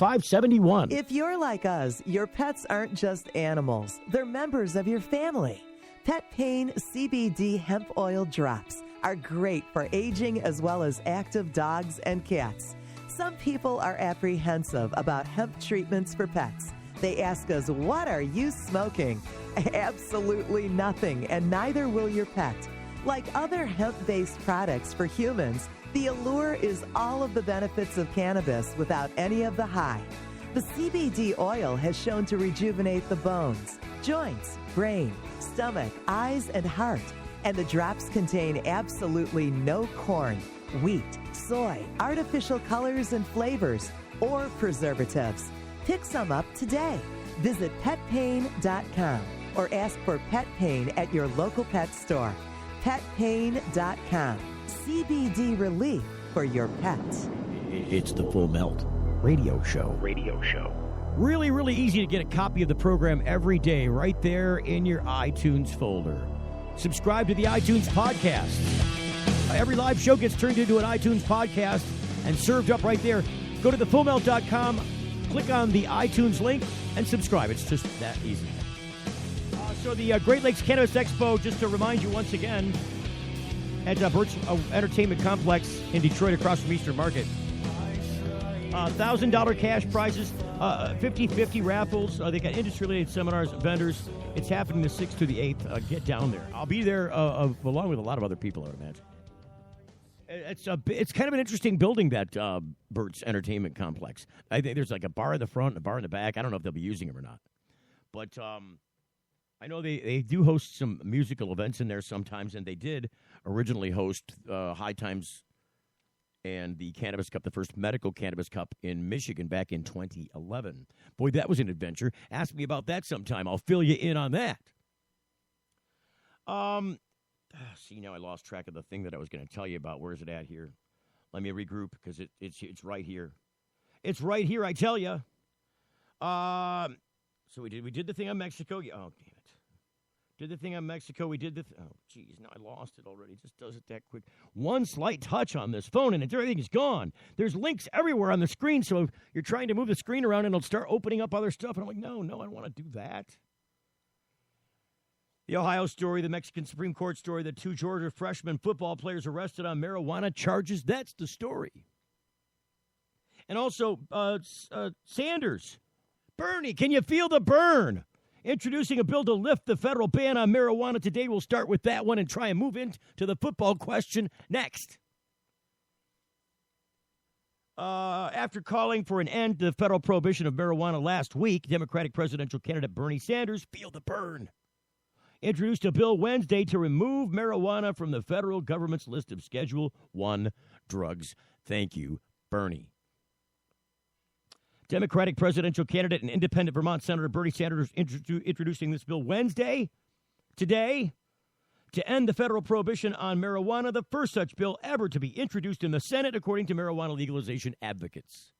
If you're like us, your pets aren't just animals. They're members of your family. Pet Pain CBD hemp oil drops are great for aging as well as active dogs and cats. Some people are apprehensive about hemp treatments for pets. They ask us, what are you smoking? Absolutely nothing, and neither will your pet. Like other hemp-based products for humans, the allure is all of the benefits of cannabis without any of the high. The CBD oil has shown to rejuvenate the bones, joints, brain, stomach, eyes, and heart. And the drops contain absolutely no corn, wheat, soy, artificial colors and flavors, or preservatives. Pick some up today. Visit petpain.com or ask for Pet Pain at your local pet store. Petpain.com. CBD relief for your pet. It's the Full Melt Radio Show. Really, really easy to get a copy of the program every day right there in your iTunes folder. Subscribe to the iTunes podcast. Every live show gets turned into an iTunes podcast and served up right there. Go to thefullmelt.com, click on the iTunes link, and subscribe. It's just that easy. So the Great Lakes Cannabis Expo, just to remind you once again, at Birch Entertainment Complex in Detroit across from Eastern Market. $1,000 cash prizes, 50-50 raffles. They got industry-related seminars, vendors. It's happening the 6th to the 8th. Get down there. I'll be there along with a lot of other people, I would imagine. It's kind of an interesting building, that Birch Entertainment Complex. I think there's like a bar in the front and a bar in the back. I don't know if they'll be using them or not. But I know they do host some musical events in there sometimes, and they did originally host High Times and the Cannabis Cup, the first medical Cannabis Cup in Michigan back in 2011. Boy, that was an adventure. Ask me about that sometime. I'll fill you in on that. See, now I lost track of the thing that I was going to tell you about. Where is it at here? Let me regroup because it's right here. It's right here, I tell you. So we did the thing on Mexico. Oh, damn it. Did the thing on Mexico. We did the oh, geez, now I lost it already. It just does it that quick. One slight touch on this phone, and everything is gone. There's links everywhere on the screen, so if you're trying to move the screen around, and it'll start opening up other stuff. And I'm like, no, I don't want to do that. The Ohio story, the Mexican Supreme Court story, the 2 Georgia freshman football players arrested on marijuana charges. That's the story. And also, Sanders. Bernie, can you feel the burn? Introducing a bill to lift the federal ban on marijuana today. We'll start with that one and try and move into the football question next. After calling for an end to the federal prohibition of marijuana last week, Democratic presidential candidate Bernie Sanders, feel the burn, introduced a bill Wednesday to remove marijuana from the federal government's list of Schedule I drugs. Thank you, Bernie. Democratic presidential candidate and independent Vermont Senator Bernie Sanders introducing this bill Wednesday, today, to end the federal prohibition on marijuana, the first such bill ever to be introduced in the Senate, according to marijuana legalization advocates.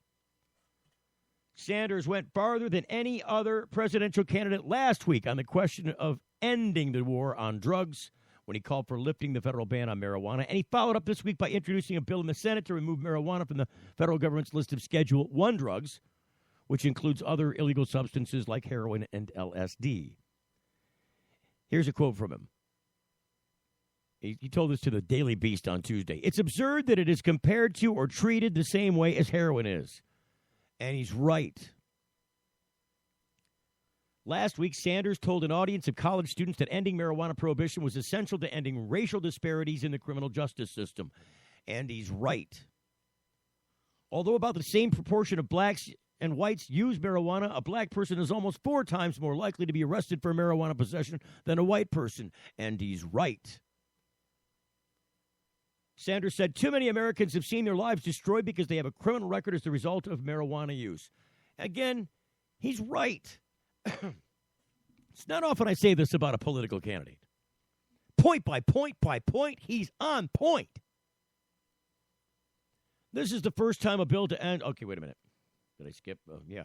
Sanders went farther than any other presidential candidate last week on the question of ending the war on drugs when he called for lifting the federal ban on marijuana. And he followed up this week by introducing a bill in the Senate to remove marijuana from the federal government's list of Schedule I drugs, which includes other illegal substances like heroin and LSD. Here's a quote from him. He told this to the Daily Beast on Tuesday. It's absurd that it is compared to or treated the same way as heroin is. And he's right. Last week, Sanders told an audience of college students that ending marijuana prohibition was essential to ending racial disparities in the criminal justice system. And he's right. Although about the same proportion of blacks and whites use marijuana, a black person is almost 4 times more likely to be arrested for marijuana possession than a white person. And he's right. Sanders said too many Americans have seen their lives destroyed because they have a criminal record as the result of marijuana use. Again, he's right. It's not often I say this about a political candidate. Point by point by point, he's on point. This is the first time a bill to end... Okay, wait a minute. Did I skip? Yeah.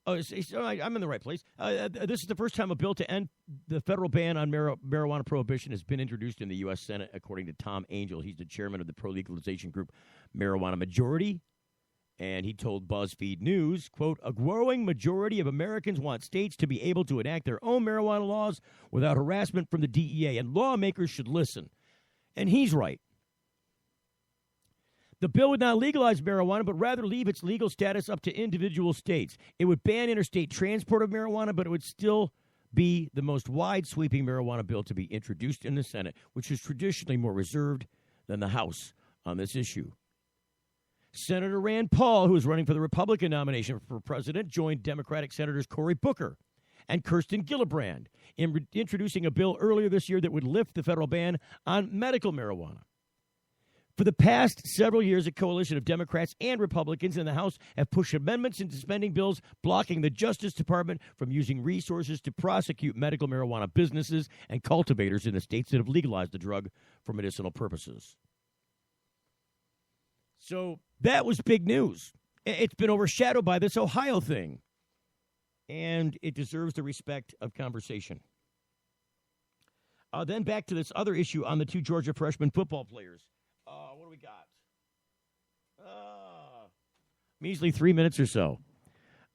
I'm in the right place. This is the first time a bill to end the federal ban on marijuana prohibition has been introduced in the U.S. Senate, according to Tom Angel. He's the chairman of the pro-legalization group Marijuana Majority. And he told BuzzFeed News, quote, a growing majority of Americans want states to be able to enact their own marijuana laws without harassment from the DEA, and lawmakers should listen. And he's right. The bill would not legalize marijuana, but rather leave its legal status up to individual states. It would ban interstate transport of marijuana, but it would still be the most wide-sweeping marijuana bill to be introduced in the Senate, which is traditionally more reserved than the House on this issue. Senator Rand Paul, who is running for the Republican nomination for president, joined Democratic Senators Cory Booker and Kirsten Gillibrand in introducing a bill earlier this year that would lift the federal ban on medical marijuana. For the past several years, a coalition of Democrats and Republicans in the House have pushed amendments into spending bills blocking the Justice Department from using resources to prosecute medical marijuana businesses and cultivators in the states that have legalized the drug for medicinal purposes. So that was big news. It's been overshadowed by this Ohio thing, and it deserves the respect of conversation. Then back to this other issue on the two Georgia freshman football players. What do we got? Measly 3 minutes or so.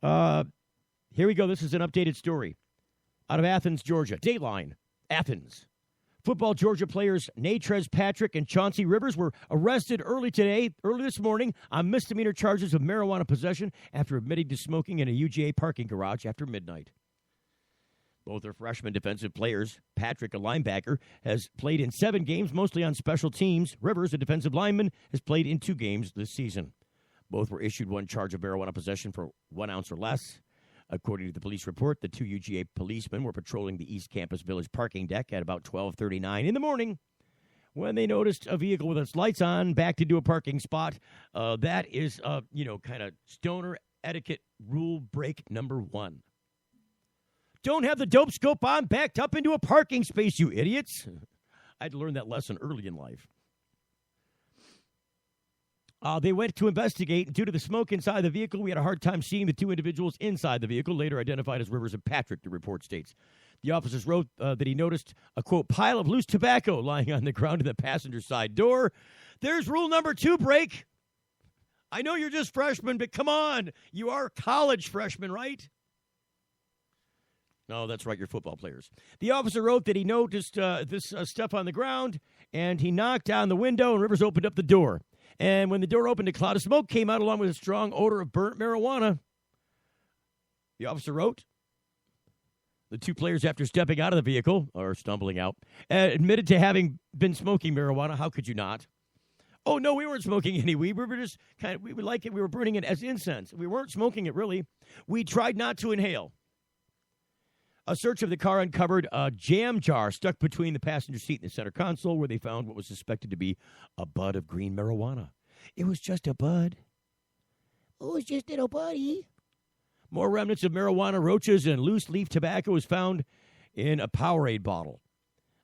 Here we go. This is an updated story out of Athens, Georgia. Dateline, Athens. Football Georgia players Natrez Patrick and Chauncey Rivers were arrested early this morning on misdemeanor charges of marijuana possession after admitting to smoking in a UGA parking garage after midnight. Both are freshman defensive players. Patrick, a linebacker, has played in 7 games, mostly on special teams. Rivers, a defensive lineman, has played in 2 games this season. Both were issued 1 charge of marijuana possession for 1 ounce or less. According to the police report, the 2 UGA policemen were patrolling the East Campus Village parking deck at about 12:39 in the morning when they noticed a vehicle with its lights on backed into a parking spot. That is, kind of stoner etiquette rule break number 1. Don't have the dope scope on backed up into a parking space, you idiots. I had to learn that lesson early in life. They went to investigate. Due to the smoke inside the vehicle, we had a hard time seeing the 2 individuals inside the vehicle, later identified as Rivers and Patrick, the report states. The officers wrote that he noticed a, quote, pile of loose tobacco lying on the ground in the passenger side door. There's rule number 2 break. I know you're just freshmen, but come on. You are college freshmen, right? No, that's right, you're football players. The officer wrote that he noticed this stuff on the ground, and he knocked on the window, and Rivers opened up the door. And when the door opened, a cloud of smoke came out along with a strong odor of burnt marijuana. The officer wrote, the 2 players, after stepping out of the vehicle, or stumbling out, admitted to having been smoking marijuana. How could you not? Oh, no, we weren't smoking any weed. We were just we would like it. We were burning it as incense. We weren't smoking it, really. We tried not to inhale. A search of the car uncovered a jam jar stuck between the passenger seat and the center console, where they found what was suspected to be a bud of green marijuana. It was just a bud. Oh, it's just a little buddy. More remnants of marijuana, roaches, and loose leaf tobacco was found in a Powerade bottle.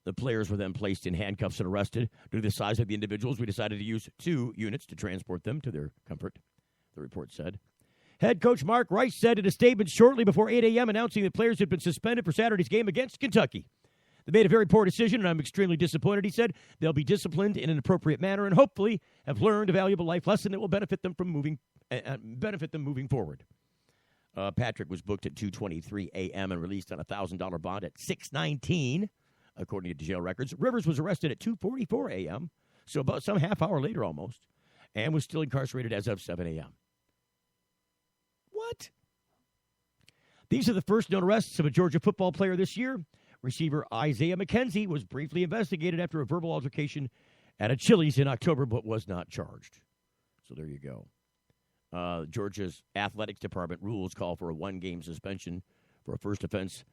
The players were then placed in handcuffs and arrested. Due to the size of the individuals, we decided to use 2 units to transport them to their comfort, the report said. Head coach Mark Rice said in a statement shortly before 8 a.m. announcing that players had been suspended for Saturday's game against Kentucky. They made a very poor decision, and I'm extremely disappointed, he said. They'll be disciplined in an appropriate manner and hopefully have learned a valuable life lesson that will benefit them moving forward. Patrick was booked at 2:23 a.m. and released on a $1,000 bond at 6:19, according to jail records. Rivers was arrested at 2:44 a.m., so about some half hour later almost, and was still incarcerated as of 7 a.m. What? These are the first known arrests of a Georgia football player this year. Receiver Isaiah McKenzie was briefly investigated after a verbal altercation at a Chili's in October, but was not charged. So there you go. Georgia's athletics department rules call for a 1-game suspension for a first offense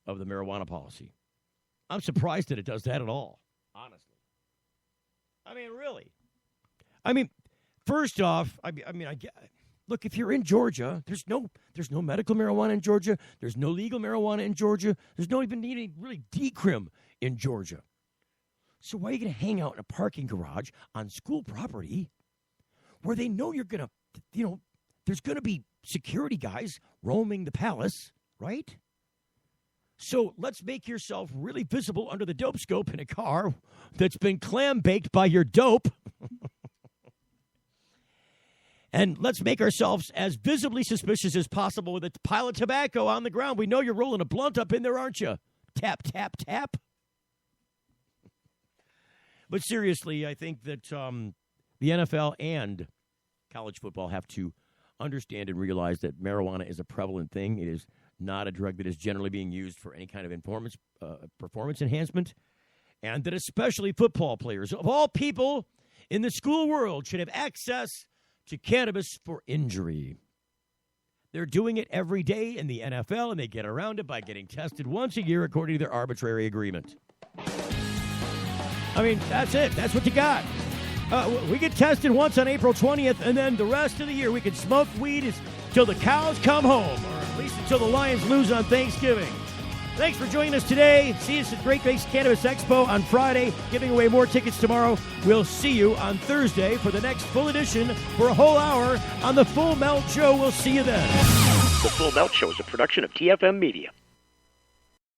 of the marijuana policy. I'm surprised that it does that at all, honestly. I mean, really. I mean, first off, I get. Look, if you're in Georgia, there's no medical marijuana in Georgia. There's no legal marijuana in Georgia. There's no even any really decrim in Georgia. So why are you going to hang out in a parking garage on school property where they know you're going to, there's going to be security guys roaming the palace, right? So let's make yourself really visible under the dope scope in a car that's been clam-baked by your dope. And let's make ourselves as visibly suspicious as possible with a pile of tobacco on the ground. We know you're rolling a blunt up in there, aren't you? Tap, tap, tap. But seriously, I think that the NFL and college football have to understand and realize that marijuana is a prevalent thing. It is not a drug that is generally being used for any kind of performance enhancement. And that especially football players, of all people in the school world, should have access to cannabis for injury. They're doing it every day in the NFL, and they get around it by getting tested once a year according to their arbitrary agreement. I mean, that's it. That's what you got. We get tested once on April 20th, and then the rest of the year we can smoke weed till the cows come home, or at least until the Lions lose on Thanksgiving. Thanks for joining us today. See us at Great Lakes Cannabis Expo on Friday, giving away more tickets tomorrow. We'll see you on Thursday for the next full edition for a whole hour on The Full Melt Show. We'll see you then. The Full Melt Show is a production of TFM Media.